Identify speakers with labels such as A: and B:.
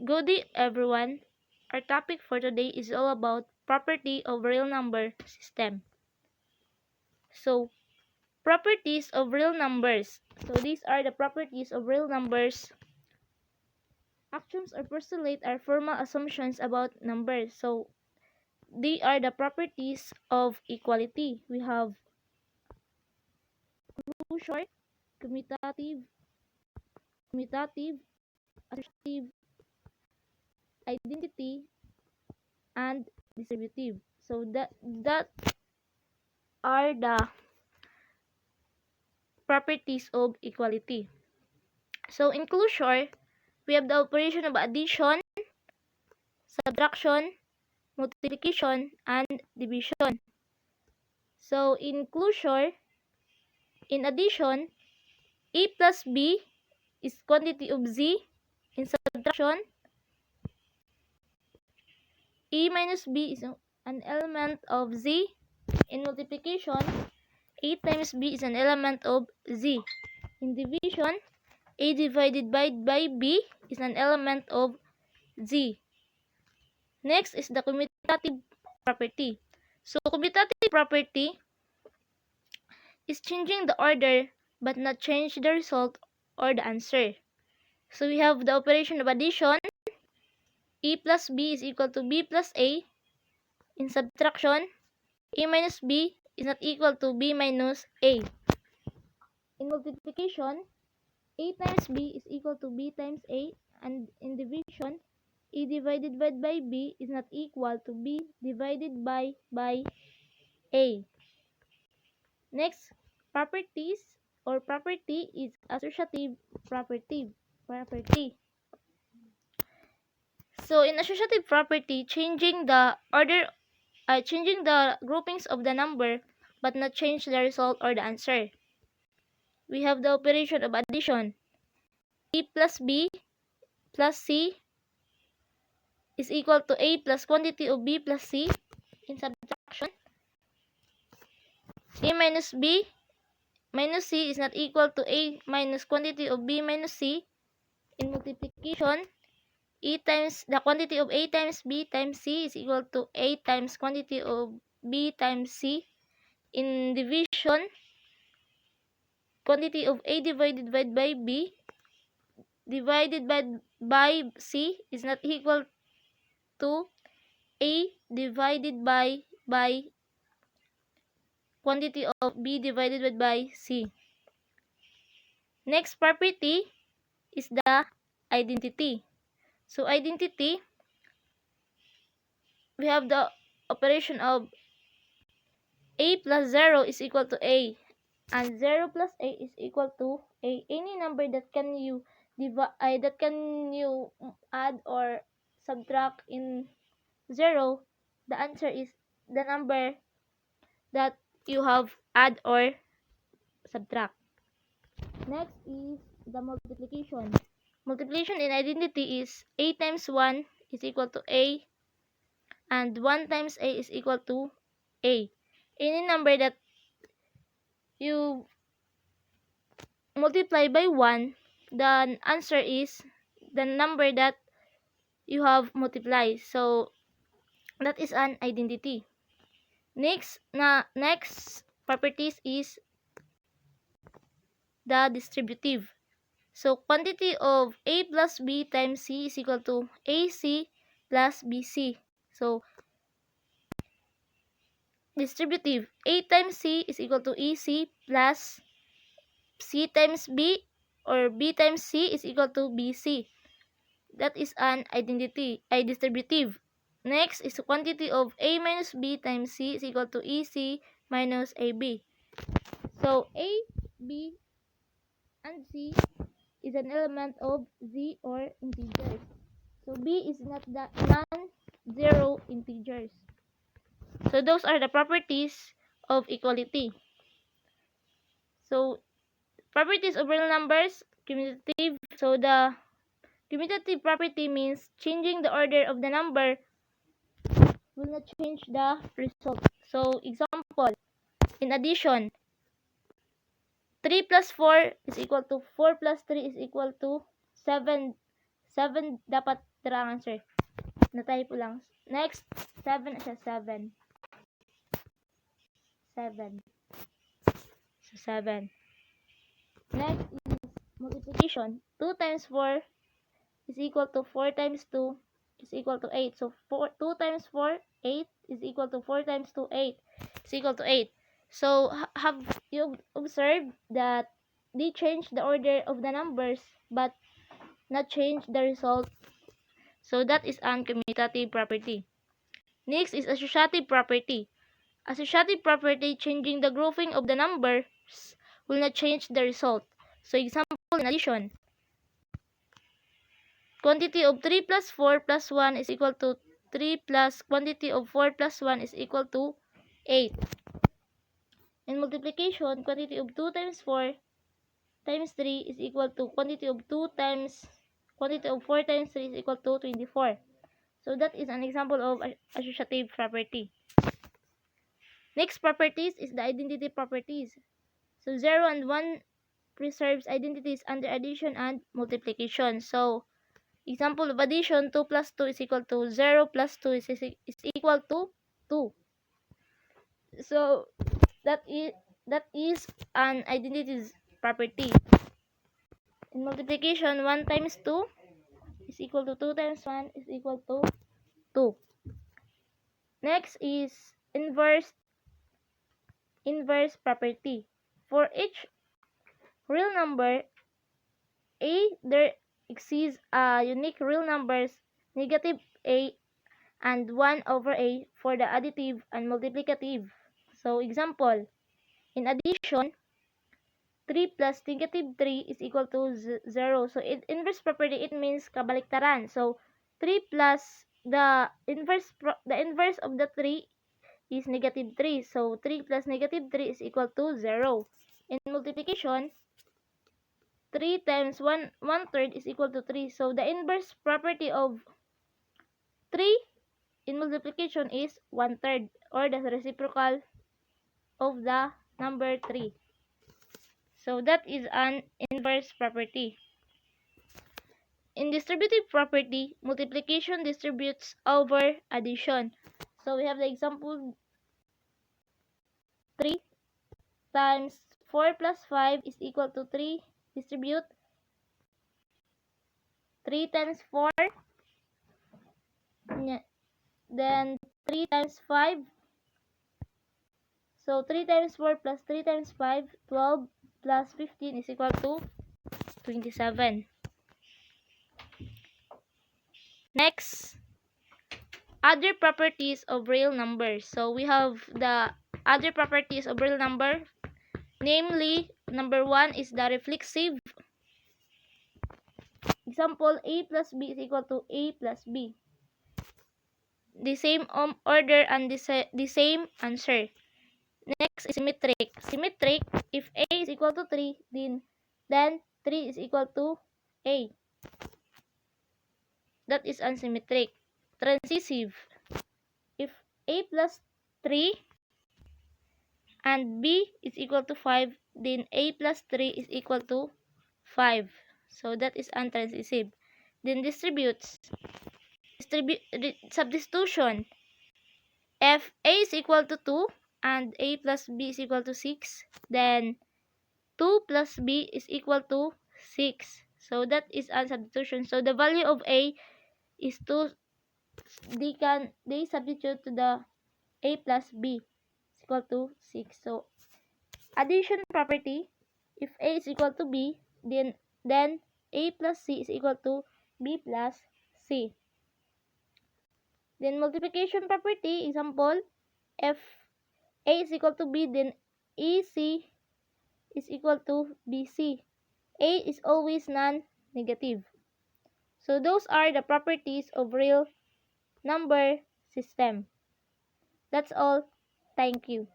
A: Good day, everyone. Our topic for today is all about property of real number system. So, properties of real numbers. So, these are the properties of real numbers. Actions or postulate are formal assumptions about numbers. So, they are the properties of equality. We have closure, commutative, associative, identity, and distributive. So, that are the properties of equality. So in closure, we have the operation of addition, subtraction, multiplication, and division. So in closure, in addition, A plus B is quantity of Z. In subtraction, A minus B is an element of Z. In multiplication, A times B is an element of Z. In division, A divided by B is an element of Z. Next is the commutative property. So commutative property is changing the order but not change the result or the answer. So we have the operation of addition. A plus B is equal to B plus A. In subtraction, A minus B is not equal to B minus A. In multiplication, A times B is equal to B times A. And in division, A divided by B is not equal to B divided by A. Next, properties or property is associative property. So in associative property, changing the groupings of the number but not change the result or the answer. We have the operation of addition. A plus B plus C is equal to A plus quantity of B plus C. In subtraction, A minus B minus C is not equal to A minus quantity of B minus C. In multiplication, the quantity of A times B times C is equal to A times quantity of B times C. In division, quantity of A divided by B divided by C is not equal to A divided by quantity of B divided by C. Next property is the identity. So identity, we have the operation of A plus 0 is equal to A, and 0 plus A is equal to A. Any number that can you add or subtract in 0, the answer is the number that you have add or subtract. Next is the multiplication. Multiplication in identity is A times 1 is equal to A, and 1 times A is equal to A. Any number that you multiply by 1, the answer is the number that you have multiplied. So that is an identity. Next properties is the distributive. So quantity of A plus B times C is equal to AC plus BC. So distributive, A times C is equal to EC plus C times B, or B times C is equal to BC. That is an distributive. Next is the quantity of A minus B times C is equal to EC minus AB. So A, B, and C is an element of Z or integers. So B is not the non-zero integers. So those are the properties of equality. So properties of real numbers, commutative. So the commutative property means changing the order of the number will not change the result. So example, in addition, 3 plus 4 is equal to 4 plus 3 is equal to 7. 7 dapat tira ang answer. Na-typo lang. Next, 7 siya, 7. 7. So, 7. Next is multiplication. 2 times 4 is equal to 4 times 2 is equal to 8. So, 2 times 4, 8 is equal to 4 times 2, 8 is equal to 8. So, have you observed that they change the order of the numbers but not change the result? So, that is an commutative property. Next is associative property. Associative property, changing the grouping of the numbers will not change the result. So, example in addition. Quantity of 3 plus 4 plus 1 is equal to 3 plus quantity of 4 plus 1 is equal to 8. In multiplication, quantity of 2 times 4 times 3 is equal to quantity of 4 times 3 is equal to 24. So that is an example of associative property. Next properties is the identity properties. So 0 and 1 preserves identities under addition and multiplication. So example of addition, 2 plus 2 is equal to 0 plus 2 is equal to 2. So that is an identity property. In multiplication, 1 times 2 is equal to 2 times 1 is equal to 2. Next is inverse property. For each real number a, there exists a unique real numbers negative a and 1 over a for the additive and multiplicative. So example, in addition, 3 plus negative 3 is equal to 0. So inverse property, it means kabaliktaran. So 3 plus the inverse of the 3 is negative 3. So 3 plus negative 3 is equal to 0. In multiplication, 3 times 1/3 is equal to 3. So the inverse property of 3 in multiplication is 1/3, or the reciprocal of the number 3. So that is an inverse property. In distributive property, multiplication distributes over addition. So we have the example 3 times 4 plus 5 is equal to 3. Distribute 3 times 4, then 3 times 5. So 3 times 4 plus 3 times 5, 12 plus 15 is equal to 27. Next, other properties of real numbers. So we have the other properties of real number. Namely, number 1 is the reflexive. Example, a plus b is equal to a plus b. The same order and the same answer. Next is symmetric. Symmetric, if a is equal to 3, then 3 is equal to a. That is unsymmetric. Transitive, if a plus 3 and b is equal to 5, then a plus 3 is equal to 5. So that is untransitive. Then substitution. If a is equal to 2 and a plus b is equal to 6, then 2 plus b is equal to 6. So that is a substitution. So the value of a is 2. They substitute to the a plus b is equal to 6. So addition property, if a is equal to b, then a plus c is equal to b plus c. Then multiplication property, example, if a is equal to b, then ac is equal to bc. A is always non-negative. So those are the properties of real number system. That's all. Thank you.